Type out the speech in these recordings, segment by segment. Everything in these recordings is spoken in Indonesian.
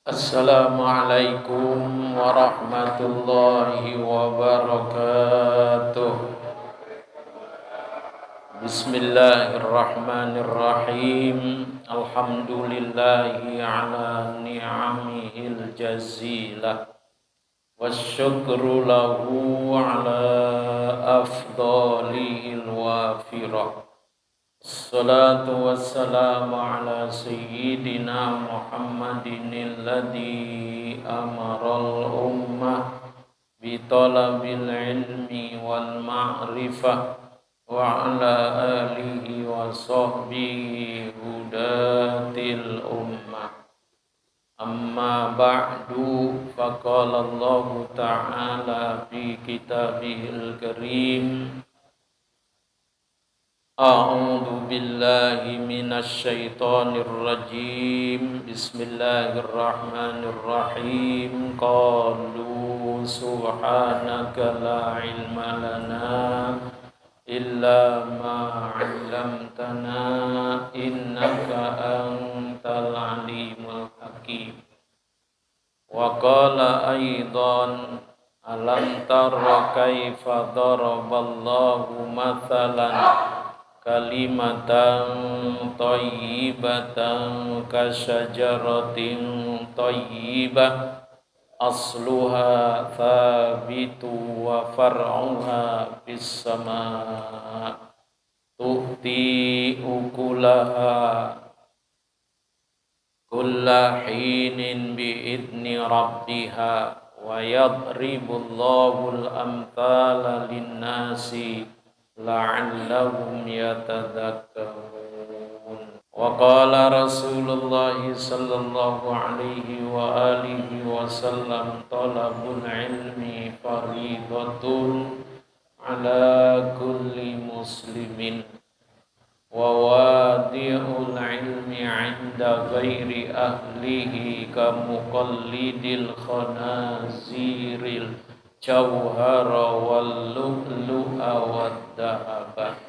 Assalamualaikum warahmatullahi wabarakatuh. Bismillahirrahmanirrahim. Alhamdulillahi ala ni'amihil jazilah. Wasyukru lahu ala afdalihil wafirah. Assalatu wassalamu ala sayyidina Muhammadin alladhi amaral ummah bitalabil ilmi wal ma'rifah wa ala alihi wa sahbihi hudatil ummah. Amma ba'du, faqala Allah ta'ala fi kitabihil karim. A'udzu billahi minasy syaithanir rajim. Bismillahirrahmanirrahim. Qalu subhanaka la ilma lana illa ma 'allamtana innaka antal alimul hakim. Wa qala aidan alam tara kaifa daraballahu mathalan kalimatan thayyibatan kasyajaratin thayyibah asluha thabitu wa far'uha bis sama' tu'ti ukulaha kulla hinin bi'idni rabbiha wa yadribullahu al-amthala lin-nasi la'allahum yatadhakkarun. Wa qala Rasulullah sallallahu alaihi wa alihi wasallam talabul ilmi faridatun ala kulli muslimin wa wadi'ul ilmi 'inda ghairi ahlihi ka muqallidil khanaziril jawhara wal lu'lu'a wad dhahaba.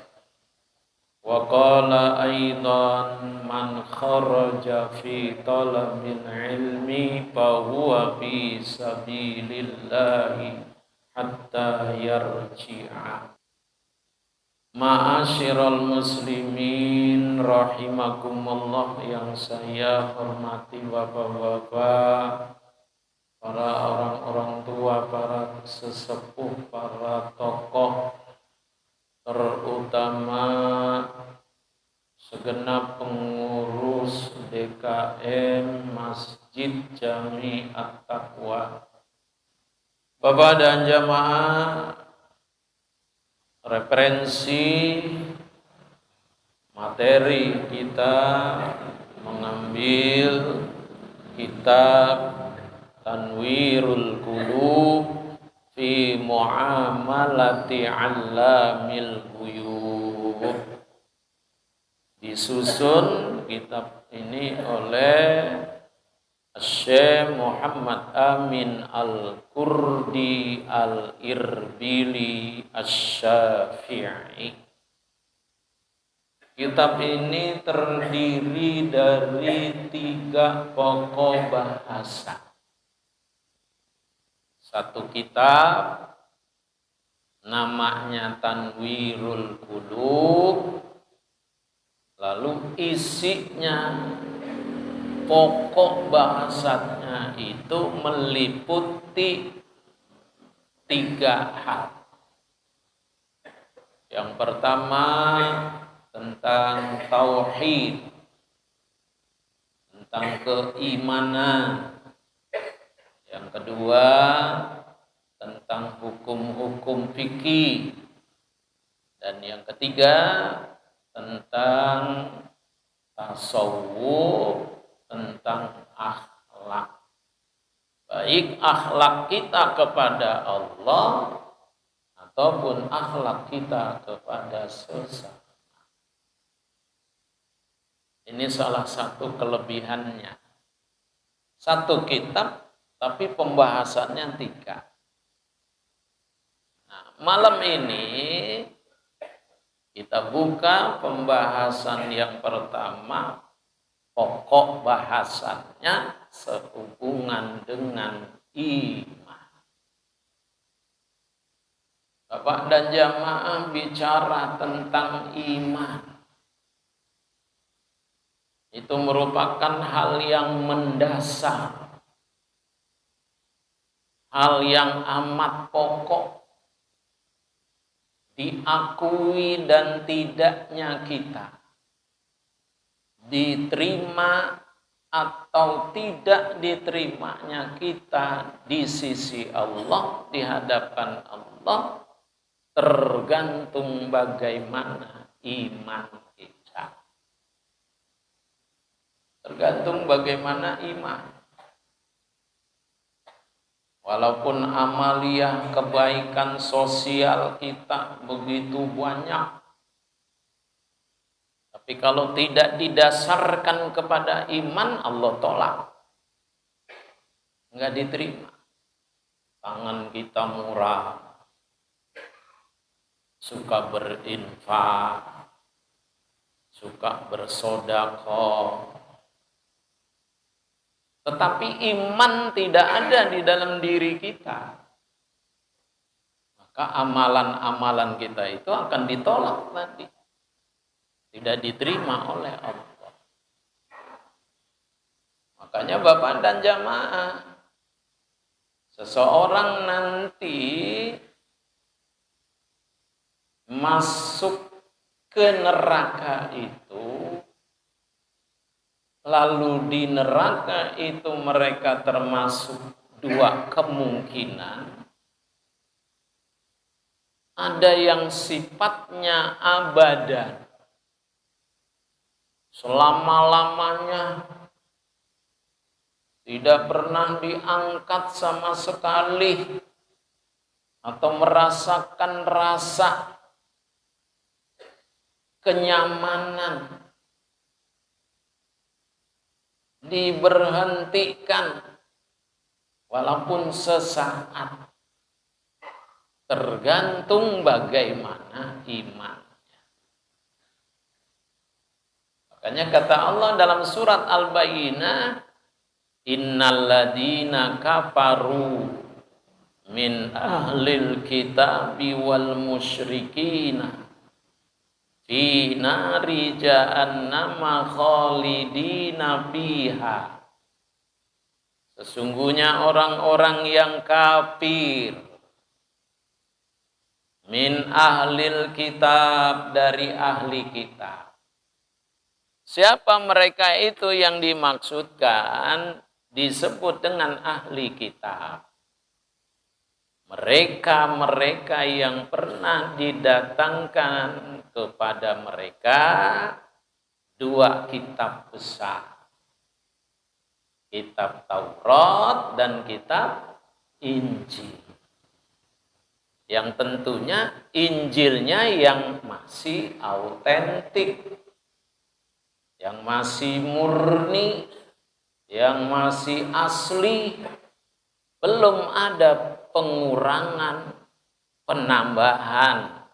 Wa qala aidan man kharaja fi talabil ilmi fa huwa fi sabilillahi hatta yarji'a. Ma'asyiral muslimin rahimakumullah, yang saya hormati bapak-bapak, para orang-orang tua, para sesepuh, para tokoh, terutama segenap pengurus DKM Masjid Jami At-Taqwa. Bapak dan jamaah, referensi materi kita mengambil kitab Tanwirul Qulub fi muamalati 'allamil ghuyub. Disusun kitab ini oleh Syekh Muhammad Amin Al-Kurdi Al-Irbili Asy-Syafi'i. Kitab ini terdiri dari 3 pokok bahasa. Satu kitab namanya Tanwirul Qulub, lalu isinya, pokok bahasanya itu meliputi 3 hal. Yang pertama tentang tauhid, tentang keimanan. Yang kedua tentang hukum-hukum fikih, dan yang ketiga tentang tasawuf, tentang akhlak. Baik akhlak kita kepada Allah ataupun akhlak kita kepada sesama. Ini salah satu kelebihannya. Satu kitab tapi pembahasannya 3. Nah, malam ini kita buka pembahasan yang pertama, pokok bahasannya sehubungan dengan iman. Bapak dan jamaah bicara tentang iman. Itu merupakan hal yang mendasar, hal yang amat pokok, diakui dan tidaknya kita, diterima atau tidak diterimanya kita di sisi Allah, di hadapan Allah, tergantung bagaimana iman kita. Tergantung bagaimana iman. Walaupun amaliyah kebaikan sosial kita begitu banyak, tapi kalau tidak didasarkan kepada iman, Allah tolak. Enggak diterima. Tangan kita murah, suka berinfak, suka bersedekah, tetapi iman tidak ada di dalam diri kita, maka amalan-amalan kita itu akan ditolak nanti, tidak diterima oleh Allah. Makanya Bapak dan jamaah, seseorang nanti masuk ke neraka itu, lalu di neraka itu mereka termasuk dua kemungkinan. Ada yang sifatnya abadan, selama-lamanya, tidak pernah diangkat sama sekali, atau merasakan rasa kenyamanan, diberhentikan walaupun sesaat, tergantung bagaimana imannya. Makanya kata Allah dalam surat Al-Bayyinah, innal ladina kafaru min ahlil kitabi wal musyrikina fi nari jahannama khalidina fiha. Sesungguhnya orang-orang yang kafir, min ahlil kitab, dari ahli kitab. Siapa mereka itu yang dimaksudkan disebut dengan ahli kitab? Mereka-mereka yang pernah didatangkan kepada mereka dua kitab besar, kitab Taurat dan kitab Injil. Yang tentunya Injilnya yang masih autentik, yang masih murni, yang masih asli, belum ada pengurangan, penambahan.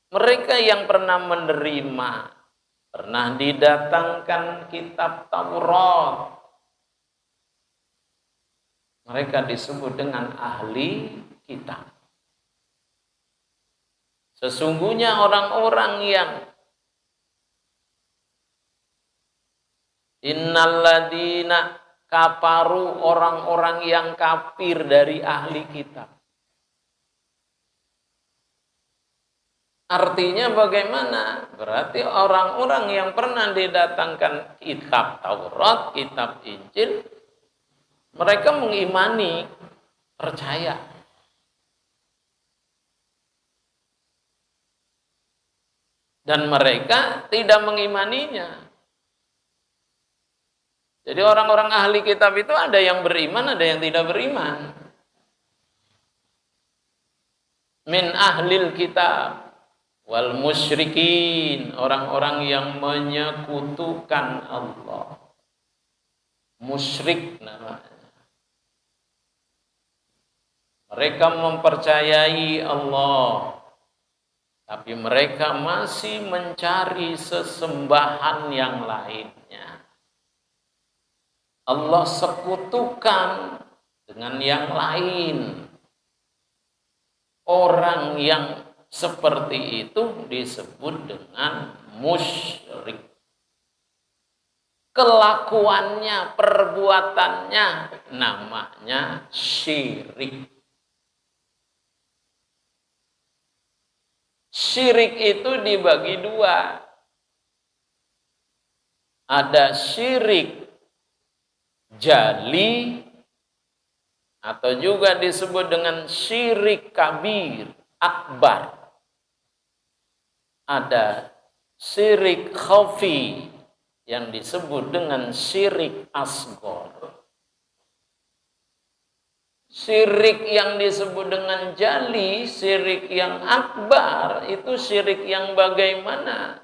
Mereka yang pernah menerima, pernah didatangkan kitab Taurat, mereka disebut dengan ahli kitab. Sesungguhnya orang-orang yang innalladzina kafaru, orang-orang yang kafir dari ahli kitab. Artinya bagaimana? Berarti orang-orang yang pernah didatangkan kitab Taurat, kitab Injil, mereka mengimani, percaya. Dan mereka tidak mengimaninya. Jadi orang-orang ahli kitab itu ada yang beriman, ada yang tidak beriman. Min ahlil kitab wal musyrikin, orang-orang yang menyekutukan Allah. Musyrik namanya. Mereka mempercayai Allah, tapi mereka masih mencari sesembahan yang lainnya. Allah sekutukan dengan yang lain. Orang yang seperti itu disebut dengan musyrik. Kelakuannya, perbuatannya namanya syirik. Syirik itu dibagi dua. Ada syirik jali atau juga disebut dengan syirik kabir, akbar. Ada syirik khafi yang disebut dengan syirik asghar. Syirik yang disebut dengan jali, syirik yang akbar, itu syirik yang bagaimana?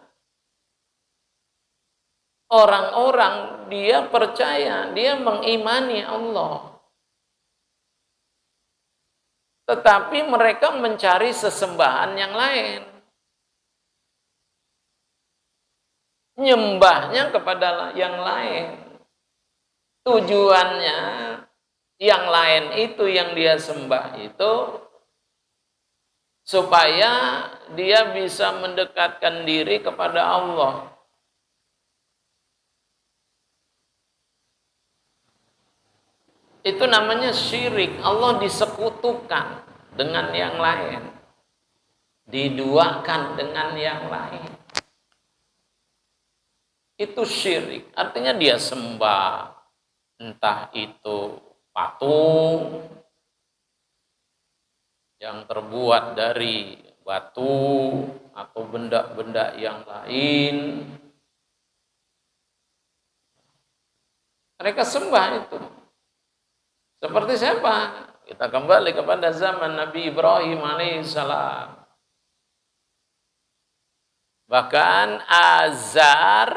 Orang-orang dia percaya, dia mengimani Allah. Tetapi mereka mencari sesembahan yang lain. Nyembahnya kepada yang lain. Tujuannya yang lain itu yang dia sembah itu supaya dia bisa mendekatkan diri kepada Allah. Itu namanya syirik. Allah disekutukan dengan yang lain. Diduakan dengan yang lain. Itu syirik. Artinya dia sembah. Entah itu patung yang terbuat dari batu atau benda-benda yang lain. Mereka sembah itu. Seperti siapa? Kita kembali kepada zaman Nabi Ibrahim alaihissalam. Bahkan Azar,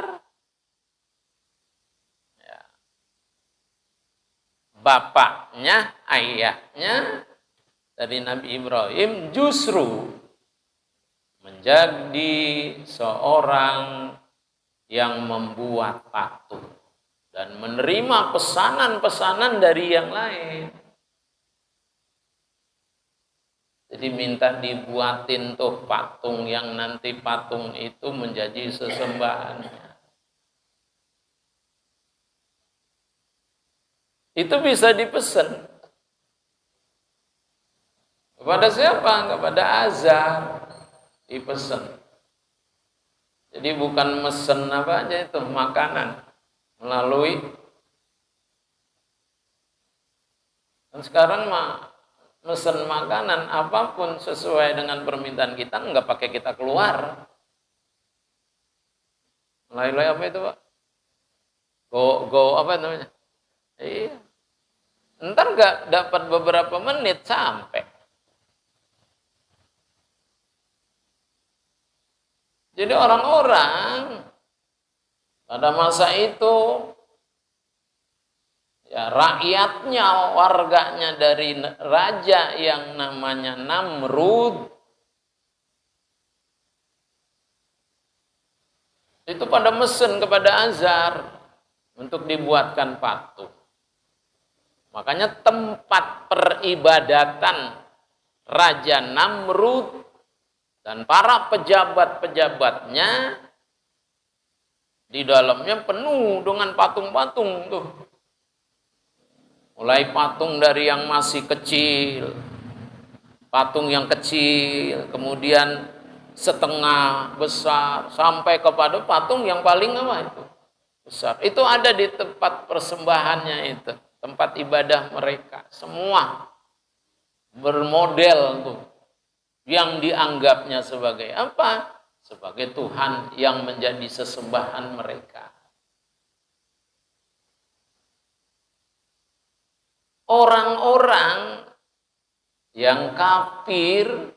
ya, bapaknya, ayahnya dari Nabi Ibrahim justru menjadi seorang yang membuat patung dan menerima pesanan-pesanan dari yang lain. Jadi minta dibuatin tuh patung yang nanti patung itu menjadi sesembahannya. Itu bisa dipesan. Kepada siapa? Kepada Azar. Dipesan. Jadi bukan mesen apa aja itu, makanan. Melalui. Dan sekarang mah mesen makanan apapun sesuai dengan permintaan kita, nggak pakai kita keluar. Melalui apa itu, Pak? Go apa namanya? Iya. Ntar nggak dapat beberapa menit sampai. Jadi orang-orang pada masa itu ya rakyatnya, warganya dari raja yang namanya Namrud itu pada mesen kepada Azar untuk dibuatkan patung. Makanya tempat peribadatan Raja Namrud dan para pejabat-pejabatnya di dalamnya penuh dengan patung-patung tuh. Mulai patung dari yang masih kecil, patung yang kecil, kemudian setengah besar, sampai kepada patung yang paling apa itu? Besar. Itu ada di tempat persembahannya itu, tempat ibadah mereka. Semua bermodel tuh, yang dianggapnya sebagai apa? Sebagai Tuhan yang menjadi sesembahan mereka. Orang-orang yang kafir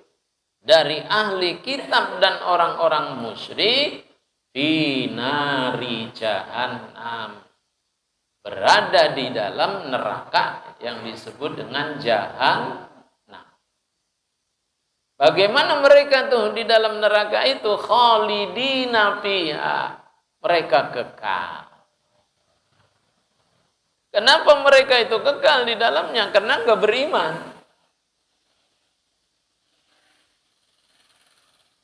dari ahli kitab dan orang-orang musyrik fi nari jahannam, berada di dalam neraka yang disebut dengan jahannam. Bagaimana mereka tuh di dalam neraka itu? Khalidina fiha, mereka kekal. Kenapa mereka itu kekal di dalamnya? Karena nggak beriman.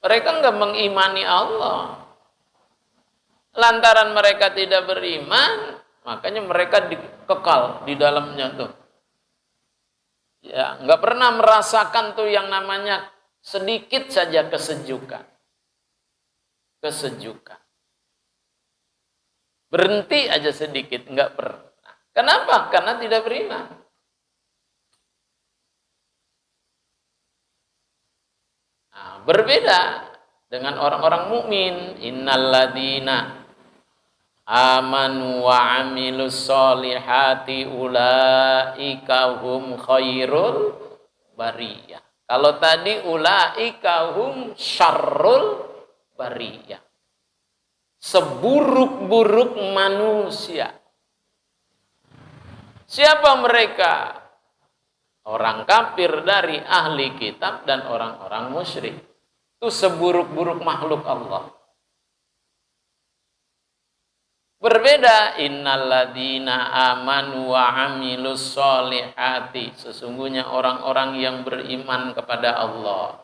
Mereka nggak mengimani Allah. Lantaran mereka tidak beriman, makanya mereka kekal di dalamnya tuh. Ya, nggak pernah merasakan tuh yang namanya sedikit saja kesejukan. Kesejukan. Berhenti aja sedikit, nggak pernah. Kenapa? Karena tidak beriman. Nah, berbeda dengan orang-orang mukmin. Innalladzina amanu wa amilus solihati ulaika hum khairul bariyah. Kalau tadi ulaika hum syarrul bariyah. Seburuk-buruk manusia. Siapa mereka? Orang kafir dari ahli kitab dan orang-orang musyrik. Itu seburuk-buruk makhluk Allah. Berbeda, innalladzina amanu wa amilus solihati. Sesungguhnya orang-orang yang beriman kepada Allah.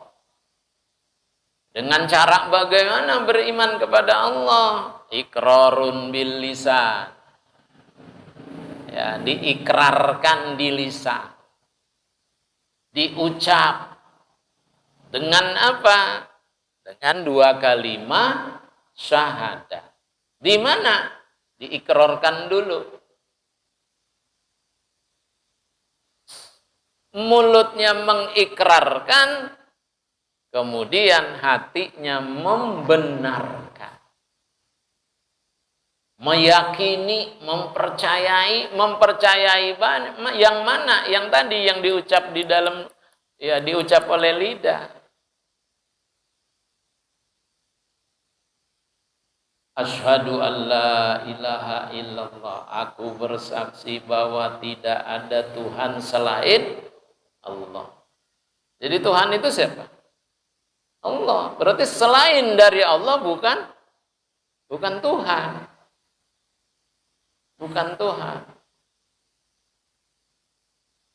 Dengan cara bagaimana beriman kepada Allah? Iqrarun bil lisan. Ya, diikrarkan di lisan. Diucap. Dengan apa? Dengan 2 kalimat syahadat. Di mana? Diikrarkan dulu. Mulutnya mengikrarkan, kemudian hatinya membenarkan. Meyakini, mempercayai yang mana? Yang tadi yang diucap di dalam, ya diucap oleh lidah. Asyhadu an la ilaha illallah. Aku bersaksi bahwa tidak ada Tuhan selain Allah. Jadi Tuhan itu siapa? Allah. Berarti selain dari Allah bukan Tuhan. Bukan Tuhan.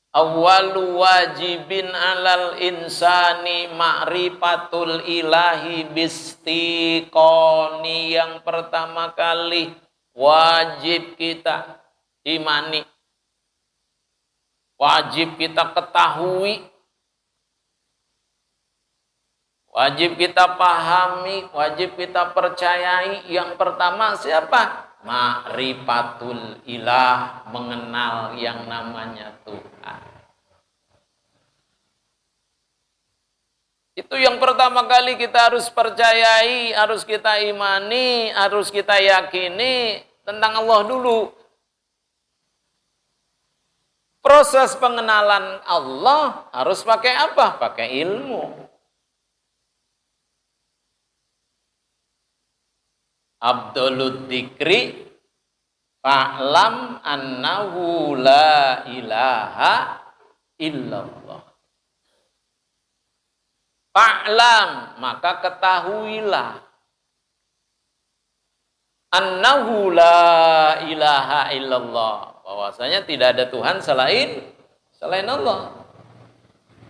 Awwalu wajibin alal insani ma'rifatul ilahi bistiqoni. Yang pertama kali wajib kita imani, wajib kita ketahui, wajib kita pahami, wajib kita percayai. Yang pertama siapa? Ma'rifatul ilah, mengenal yang namanya Tuhan. Itu yang pertama kali kita harus percayai, harus kita imani, harus kita yakini tentang Allah dulu. Proses pengenalan Allah harus pakai apa? Pakai ilmu. Abdulud dzikri fa'lam annahu la ilaha illallah. Fa'lam, maka ketahuilah, annahu la ilaha illallah, bahwasanya tidak ada Tuhan selain Allah.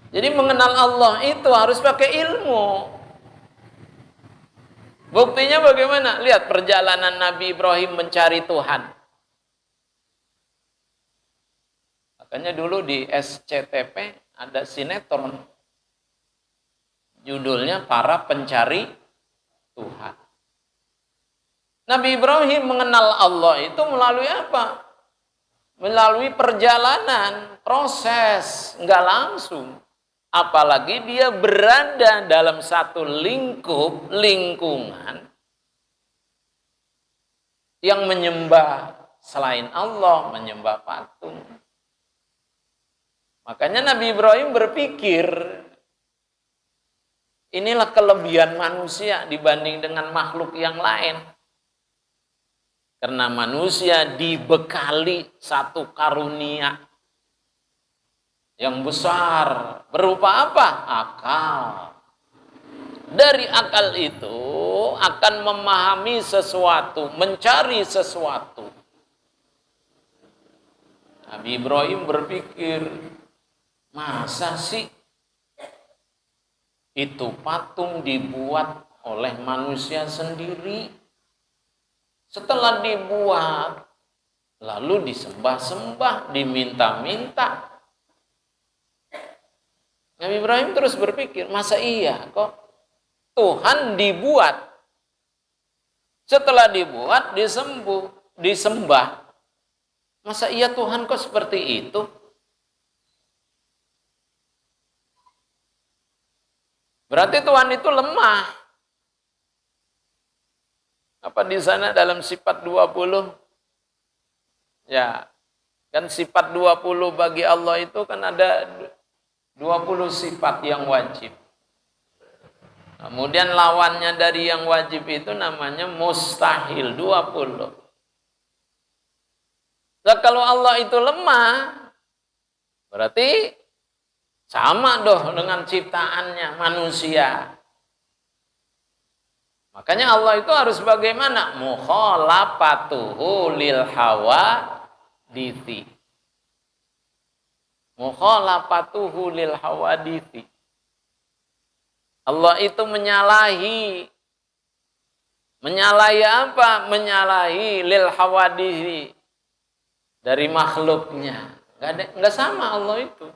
Jadi mengenal Allah itu harus pakai ilmu. Buktinya bagaimana? Lihat perjalanan Nabi Ibrahim mencari Tuhan. Makanya dulu di SCTV ada sinetron. Judulnya Para Pencari Tuhan. Nabi Ibrahim mengenal Allah itu melalui apa? Melalui perjalanan, proses, enggak langsung. Apalagi dia berada dalam satu lingkungan yang menyembah selain Allah, menyembah patung. Makanya Nabi Ibrahim berpikir, inilah kelebihan manusia dibanding dengan makhluk yang lain. Karena manusia dibekali satu karunia yang besar, berupa apa? Akal. Dari akal itu akan memahami sesuatu, mencari sesuatu. Nabi Ibrahim berpikir, masa sih itu patung dibuat oleh manusia sendiri? Setelah dibuat, lalu disembah-sembah, diminta-minta. Nabi Ibrahim terus berpikir, masa iya kok Tuhan dibuat? Setelah dibuat, disembah. Masa iya Tuhan kok seperti itu? Berarti Tuhan itu lemah. Apa di sana dalam sifat 20? Ya, kan sifat 20 bagi Allah itu kan ada 20 sifat yang wajib. Kemudian lawannya dari yang wajib itu namanya mustahil, 20. Nah, kalau Allah itu lemah, berarti sama dong dengan ciptaannya manusia. Makanya Allah itu harus bagaimana? Mukhalafatuhu lil hawadithi. Mukhalafatuhu lil hawadithi. Allah itu menyalahi apa? Menyalahi lil hawadithi, dari makhluknya. Enggak sama Allah itu.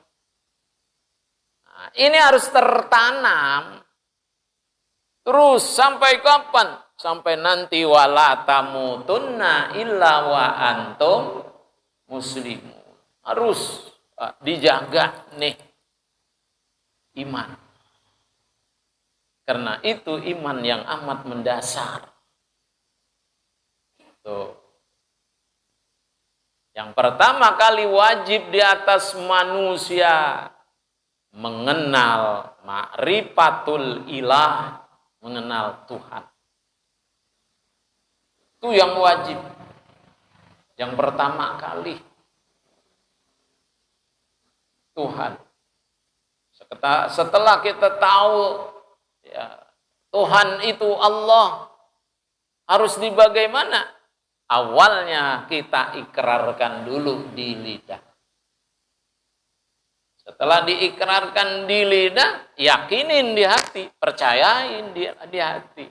Nah, ini harus tertanam. Terus sampai kapan? Sampai nanti wala tamutunna illa wa antum muslimun. Harus dijaga nih iman. Karena itu iman yang amat mendasar. Tuh. Yang pertama kali wajib di atas manusia mengenal ma'rifatul ilah, mengenal Tuhan. Itu yang wajib. Yang pertama kali Tuhan. Setelah kita tahu ya, Tuhan itu Allah, harus dibagaimana? Awalnya kita ikrarkan dulu di lidah. Setelah diikrarkan di lidah, yakinin di hati, percayain di hati.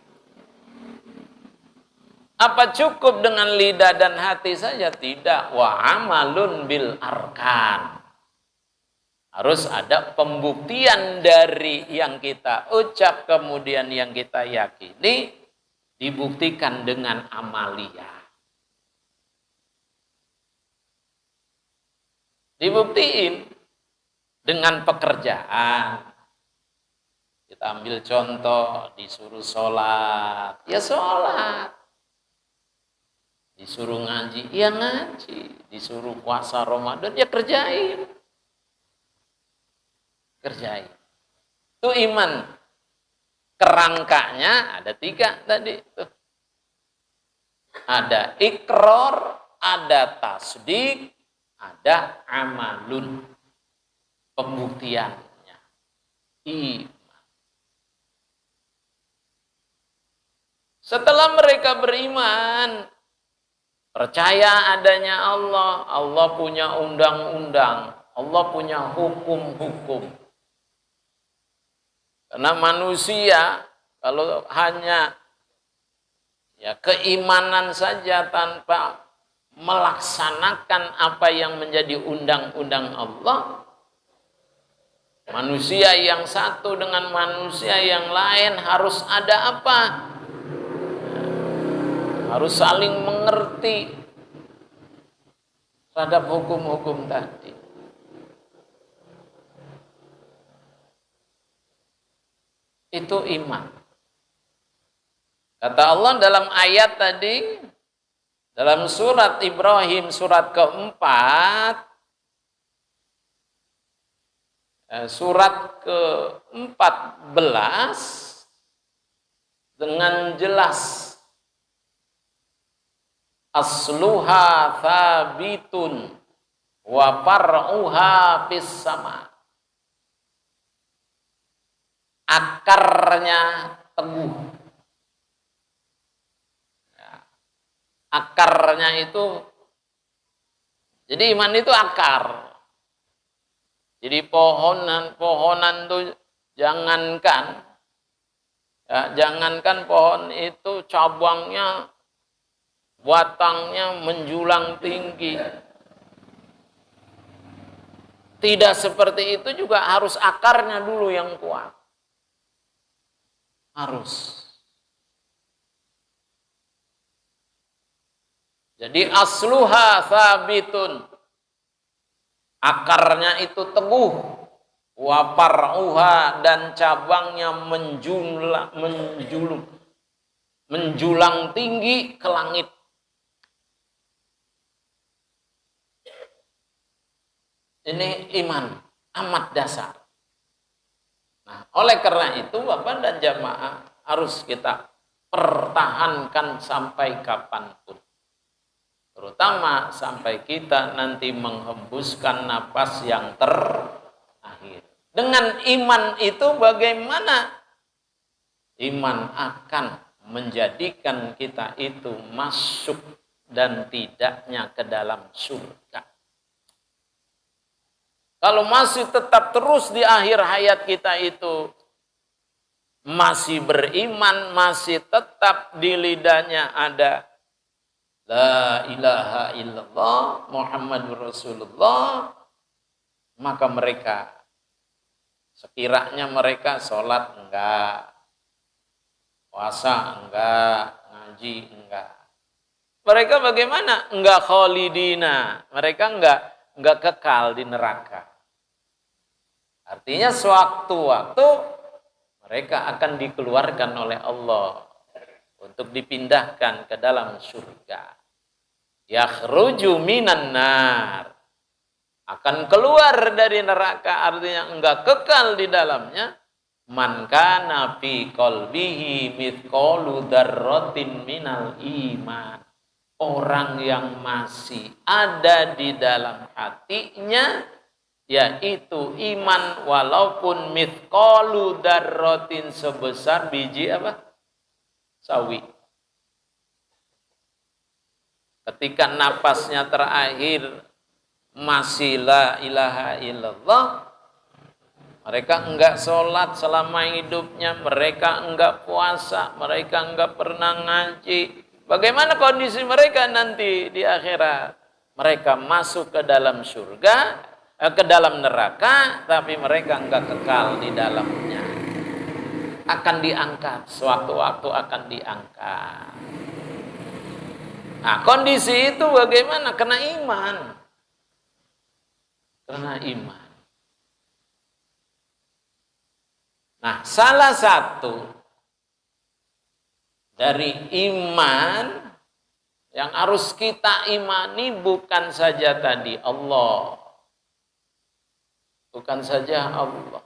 Apa cukup dengan lidah dan hati saja? Tidak. Wa amalun bil arkan. Harus ada pembuktian dari yang kita ucap, kemudian yang kita yakini, dibuktikan dengan amalia. Dibuktiin dengan pekerjaan. Kita ambil contoh, disuruh sholat, ya sholat. Disuruh ngaji, ya ngaji. Disuruh puasa Ramadan, ya kerjain. Kerjain. Itu iman. Kerangkanya ada 3 tadi. Tuh. Ada ikrar, ada tasdik, ada amalun. Pembuktiannya. Iman. Setelah mereka beriman, percaya adanya Allah, Allah punya undang-undang, Allah punya hukum-hukum. Karena manusia kalau hanya ya keimanan saja tanpa melaksanakan apa yang menjadi undang-undang Allah, manusia yang satu dengan manusia yang lain harus ada apa? Harus saling mengerti terhadap hukum-hukum tadi. Itu iman. Kata Allah dalam ayat tadi, dalam surat Ibrahim, surat keempat, surat ke-14, dengan jelas, asluha thabitun wa far'uha fis sama. Akarnya teguh. Ya. Akarnya itu Jadi iman itu akar. Jadi pohonan tuh jangankan pohon itu cabangnya, batangnya menjulang tinggi. Tidak seperti itu juga harus akarnya dulu yang kuat. Harus. Jadi asluha sabitun. Akarnya itu teguh. Wa far'uha, dan cabangnya menjulang tinggi ke langit. Ini iman amat dasar. Nah, oleh karena itu Bapak dan jamaah harus kita pertahankan sampai kapanpun. Terutama sampai kita nanti menghembuskan napas yang terakhir. Dengan iman itu bagaimana? Iman akan menjadikan kita itu masuk dan tidaknya ke dalam surga. Kalau masih tetap terus di akhir hayat kita itu masih beriman, masih tetap di lidahnya ada La ilaha illallah Muhammadur Rasulullah, maka mereka sekiranya mereka sholat enggak, puasa enggak, ngaji enggak, mereka bagaimana? Enggak kholidina, mereka enggak kekal di neraka. Artinya sewaktu-waktu mereka akan dikeluarkan oleh Allah untuk dipindahkan ke dalam surga. Yakhruju minan nar, akan keluar dari neraka, artinya enggak kekal di dalamnya. Man kana fi qalbihi mithqalu dzarratin minal iman, orang yang masih ada di dalam hatinya yaitu iman, walaupun mithqalu dzarratin, sebesar biji apa? Sawi. Ketika napasnya terakhir masih la ilaha illallah, mereka enggak sholat selama hidupnya, mereka enggak puasa, mereka enggak pernah ngaji. Bagaimana kondisi mereka nanti di akhirat? Mereka masuk ke dalam surga, ke dalam neraka, tapi mereka enggak kekal di dalamnya. Akan diangkat, sewaktu-waktu akan diangkat. Nah, kondisi itu bagaimana? Kena iman. Kena iman. Nah, salah satu dari iman yang harus kita imani bukan saja tadi Allah. Bukan saja Allah.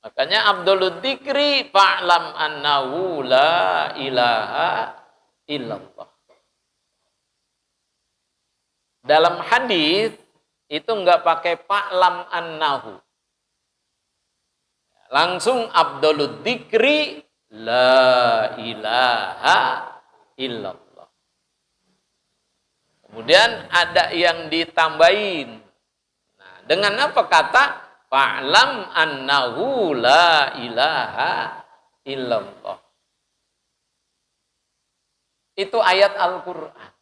Makanya Abdul Dzikri fa'lam annahu la ilaha illallah. Dalam hadis itu enggak pakai fa'lam annahu. Langsung Abdul Dzikri la ilaha illallah. Kemudian ada yang ditambahin. Nah, dengan apa kata fa'lam annahu la ilaha illallah? Itu ayat Al-Qur'an.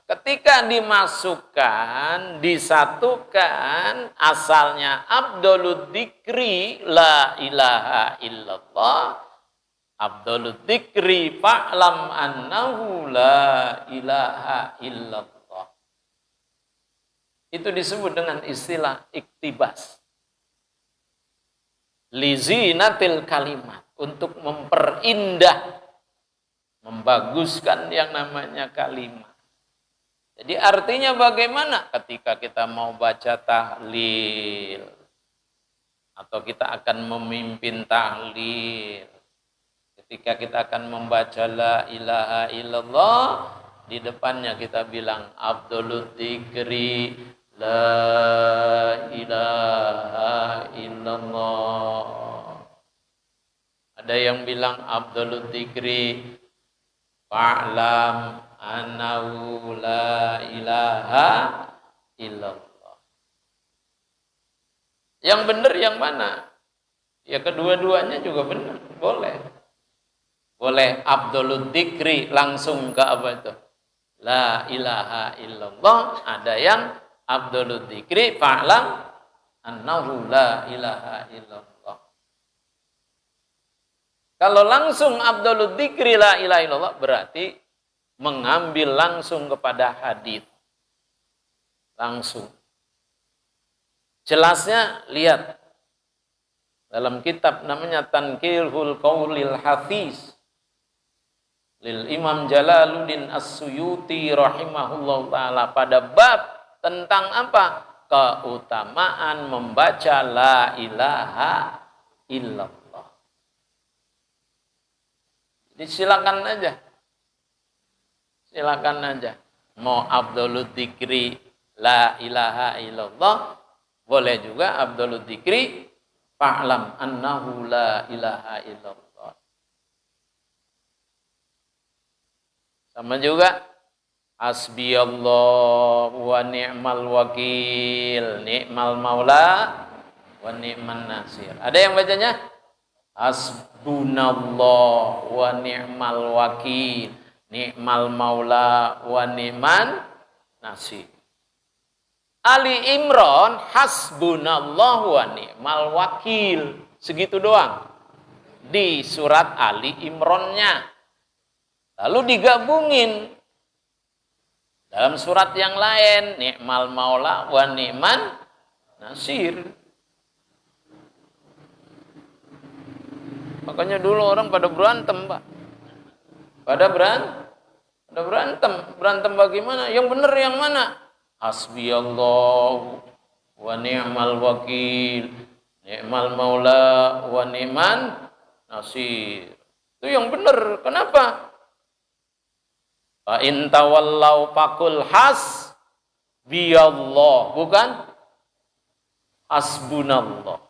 Ketika dimasukkan, disatukan, asalnya Abdul Dzikri la ilaha illallah, Abdul Dzikri fa'lam annahu la ilaha illallah. Itu disebut dengan istilah iktibas. Lizinatil kalimat, untuk memperindah, membaguskan yang namanya kalimat. Jadi artinya bagaimana ketika kita mau baca tahlil atau kita akan memimpin tahlil, ketika kita akan membaca la ilaha illallah, di depannya kita bilang Abdul Dzikri la ilaha illallah. Ada yang bilang Abdul Dzikri fa'lam annahu la ilaha illallah. Yang benar yang mana? Ya kedua-duanya juga benar, boleh. Boleh Abdulud Dzikri langsung ke apa itu? La ilaha illallah. Ada yang Abdulud Dzikri fa'lam annahu la ilaha illallah. Kalau langsung Abdulud Dzikri la ilaha illallah berarti mengambil langsung kepada hadis. Langsung. Jelasnya lihat dalam kitab namanya Tankilhul Qaulil Hafiz lil Imam Jalaluddin As-Suyuti rahimahullah ta'ala pada bab tentang apa? Keutamaan membaca la ilaha illallah. Jadi silakan aja. Silakan aja. Mau Abdulud Dzikri la ilaha illallah, boleh juga Abdulud Dzikri fa'lam annahu la ilaha illallah. Sama juga hasbiyallah wa ni'mal wakil, ni'mal maula wa ni'man nasir. Ada yang bacanya hasbunallah wa ni'mal wakil, ni'mal maula wa ni'man nasir. Ali Imran hasbunallah wa ni'mal wakil. Segitu doang di surat Ali Imrannya. Lalu digabungin dalam surat yang lain, ni'mal maula wa ni'man nasir. Makanya dulu orang pada berantem, Pak. Pada berantem. Berantem bagaimana? Yang benar yang mana? Hasbiyallahu wa ni'mal wakil, ni'mal maula wa ni'man nasir. Itu yang benar. Kenapa? Fa in tawallau faqul hasbiyallah, bukan hasbunallah.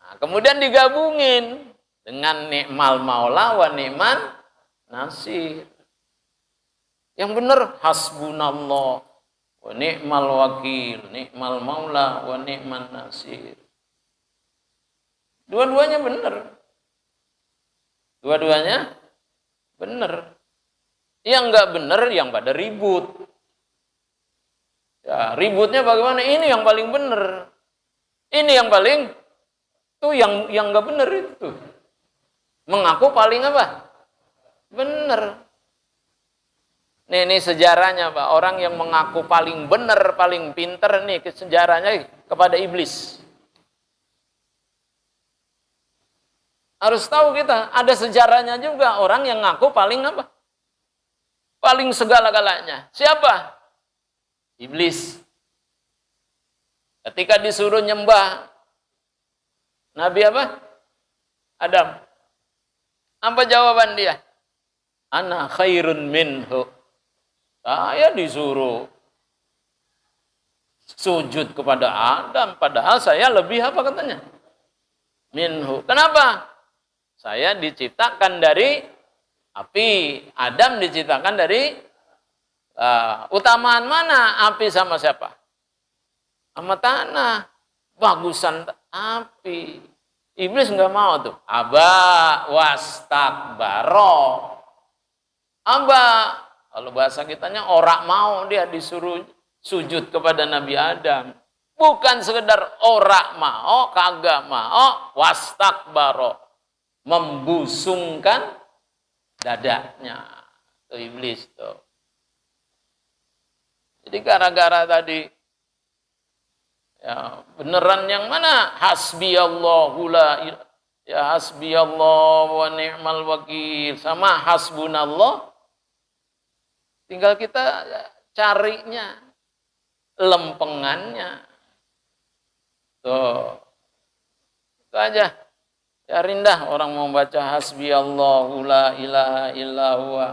Nah, kemudian digabungin dengan ni'mal maula wa ni'man nasir. Yang benar hasbunallah wa ni'mal wakil, ni'mal maula wa ni'man nasir. Dua-duanya benar. Dua-duanya benar. Yang enggak benar yang pada ribut. Ya, ributnya bagaimana? Ini yang paling benar. Ini yang paling itu yang enggak benar itu. Mengaku paling apa? Benar. Ini sejarahnya, Pak. Orang yang mengaku paling benar, paling pintar nih sejarahnya kepada iblis. Harus tahu kita, ada sejarahnya juga orang yang ngaku paling apa? Paling segala-galanya. Siapa? Iblis. Ketika disuruh nyembah Nabi apa? Adam. Apa jawaban dia? Ana khairun minhu. Saya disuruh sujud kepada Adam, padahal saya lebih apa katanya? Minhu. Kenapa? Saya diciptakan dari api, Adam diciptakan dari utamaan mana api sama siapa? Sama tanah. Bagusan api. Iblis nggak mau tuh. Aba wastakbaro. Aba, kalau bahasa kitanya orang mau dia disuruh sujud kepada Nabi Adam. Bukan sekedar orang mau, kagak mau, wastakbaro. Membusungkan dadanya. Itu iblis tuh. Jadi gara-gara tadi ya beneran yang mana? Hasbiyallahu la ya hasbiyallahu wa ni'mal wakil sama hasbunallah. Tinggal kita carinya lempengannya. Tuh. Itu aja. Ya rindah orang mau baca hasbiyallahu la ilaha illa huwa.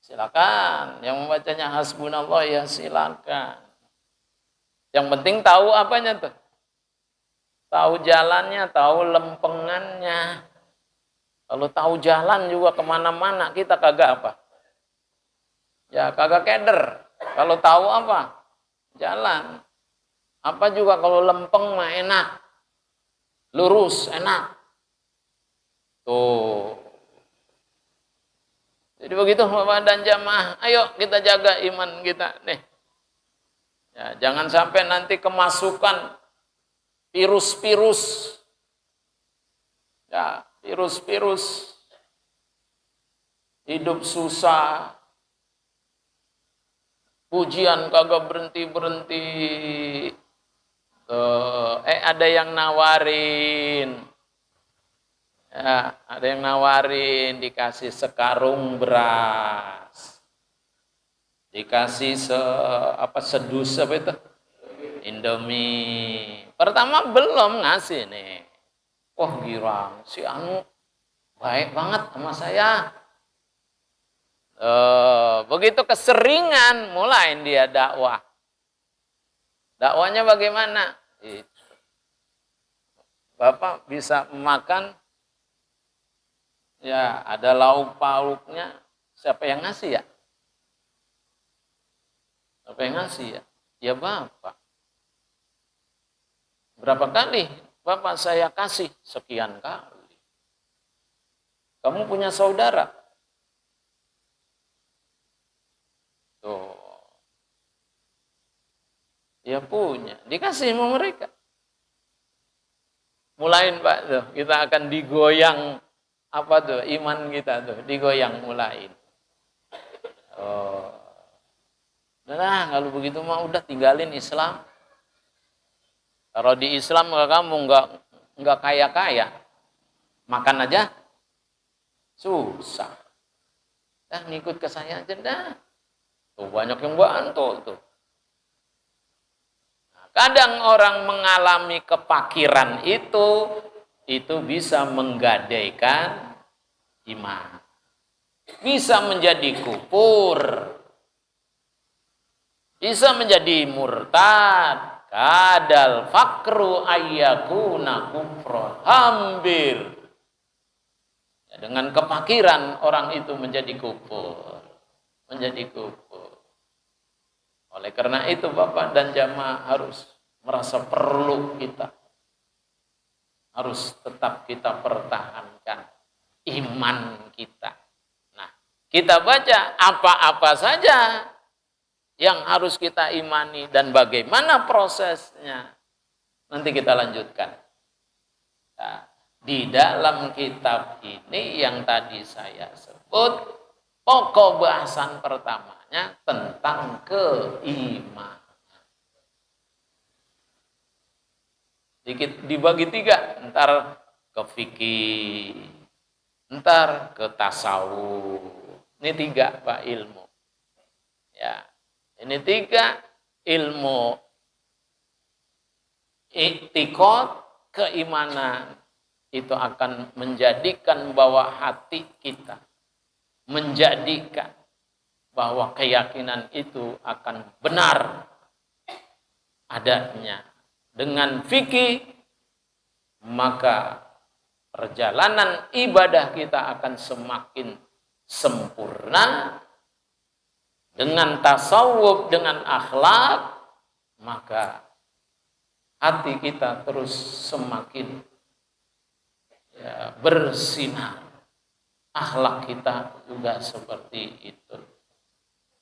Silakan. Yang membacanya hasbunallah ya silakan. Yang penting tahu apanya tuh. Tahu jalannya, tahu lempengannya. Kalau tahu jalan juga kemana-mana kita kagak apa. Ya Ya kagak keder. Kalau tahu apa? Jalan. Apa juga kalau lempeng mah enak. Lurus, enak. Tuh. Jadi begitu Bapak dan jamaah, ayo kita jaga iman kita nih. Ya, jangan sampai nanti kemasukan virus-virus. Ya, virus-virus. Hidup susah. Pujian kagak berhenti-berhenti. Ada yang nawarin. Ya, ada yang nawarin dikasih sekarung beras. Dikasih sedus apa itu? Indomie. Pertama belum ngasih nih. Wah, girang si Anu baik banget sama saya. Begitu keseringan mulai dia dakwah. Dakwahnya bagaimana? Bapak bisa makan, ya ada lauk pauknya. Siapa yang ngasih ya? Siapa yang ngasih ya? Ya Bapak. Berapa kali Bapak saya kasih? Sekian kali. Kamu punya saudara? Tuh. Ya punya. Dikasih sama mereka. Mulain Pak tuh. Kita akan digoyang. Apa tuh? Iman kita tuh. Digoyang mulain. Oh. Nah, kalau begitu mah udah tinggalin Islam. Kalau di Islam kamu nggak kaya-kaya. Makan aja susah. Ngikut ke saya aja dah. Tuh banyak yang bantu tuh. Nah, kadang orang mengalami kepakiran itu bisa menggadaikan iman. Bisa menjadi kufur. Bisa menjadi murtad. Kadal fakru ayyakuna kufron. Hampir. Ya, dengan kepakiran orang itu menjadi kufur. Menjadi kufur. Oleh karena itu Bapak dan jamaah harus merasa perlu kita. Harus tetap kita pertahankan iman kita. Nah, kita baca apa-apa saja yang harus kita imani dan bagaimana prosesnya. Nanti kita lanjutkan. Nah, di dalam kitab ini yang tadi saya sebut, pokok bahasan pertamanya tentang keimanan. Dibagi tiga, ntar ke fikih, ntar ke tasawuf. Ini tiga Pak ilmu. Ya. Ini tiga ilmu i'tiqad, keimanan itu akan menjadikan bahwa hati kita, menjadikan bahwa keyakinan itu akan benar adanya. Dengan fikih, maka perjalanan ibadah kita akan semakin sempurna. Dengan tasawuf, dengan akhlak, maka hati kita terus semakin bersinar. Akhlak kita juga seperti itu.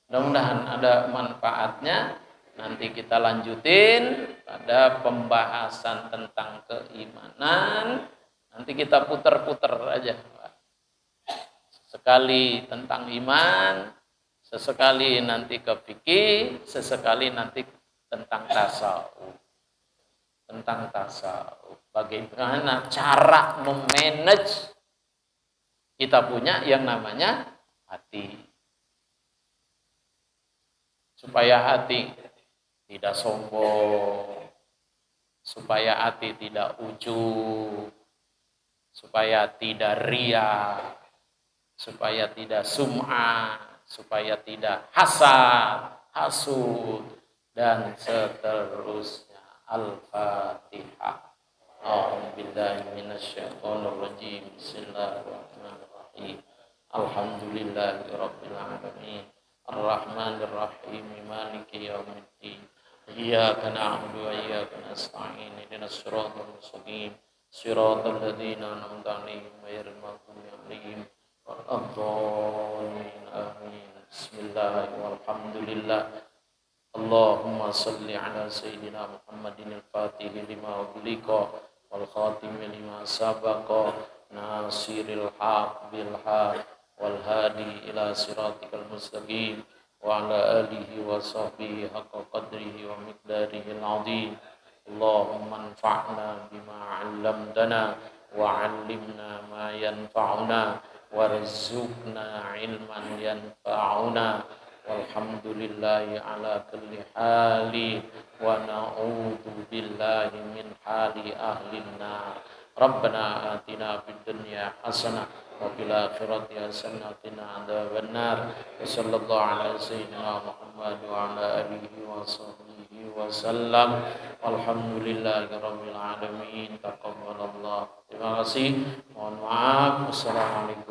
Mudah-mudahan ada manfaatnya. Nanti kita lanjutin pada pembahasan tentang keimanan. Nanti kita putar-putar aja. Sekali tentang iman, sesekali nanti ke fikih, sesekali nanti tentang tasawuf. Tentang tasawuf. Bagaimana cara memanage kita punya yang namanya hati. Supaya hati tidak sombong, supaya hati tidak ujub, supaya tidak ria, supaya tidak sum'ah, supaya tidak hasad, hasud, dan seterusnya. Al-Fatihah. A'udzubillahi minasyaitonirrajim. Bismillahirrahmanirrahim. Alhamdulillahirabbil alamin. Ar-Rahmanir Rahim, Maliki Yaumiddin. Iyyaka na'budu wa iyyaka nasta'in. Ihdinas siratal mustaqim. Siratal ladzina an'amta 'alaihim ghairil maghdubi 'alaihim waladdallin. Amin. Bismillahirrahmanirrahim. Alhamdulillah. Allahumma salli ala Sayyidina Muhammadin al-Fatih lima ughliqa wal khatim lima sabaqa nasiril haq bil haq wal hadi ila siratikal mustaqim wa ala alihi wa sahbihi haqqa qadrihi wa miqdarihi al-azim. Allahumma anfa'na bima 'allamtana wa 'allimna ma yanfa'una warzuqna 'ilman yanfa'una. Walhamdulillahi ala kulli hali wa na'udzu billahi min hali ahlin nar. Rabbana atina fid dunya hasanah wa fil akhirati hasanah wa qina adzabannar. Wa sallallahu ala sayyidina Muhammad wa ala alihi wa sahbihi wa sallam. Walhamdulillahi rabbil alamin. Taqabbalallah. Terima kasih. Mohon maaf. Wassalamualaikum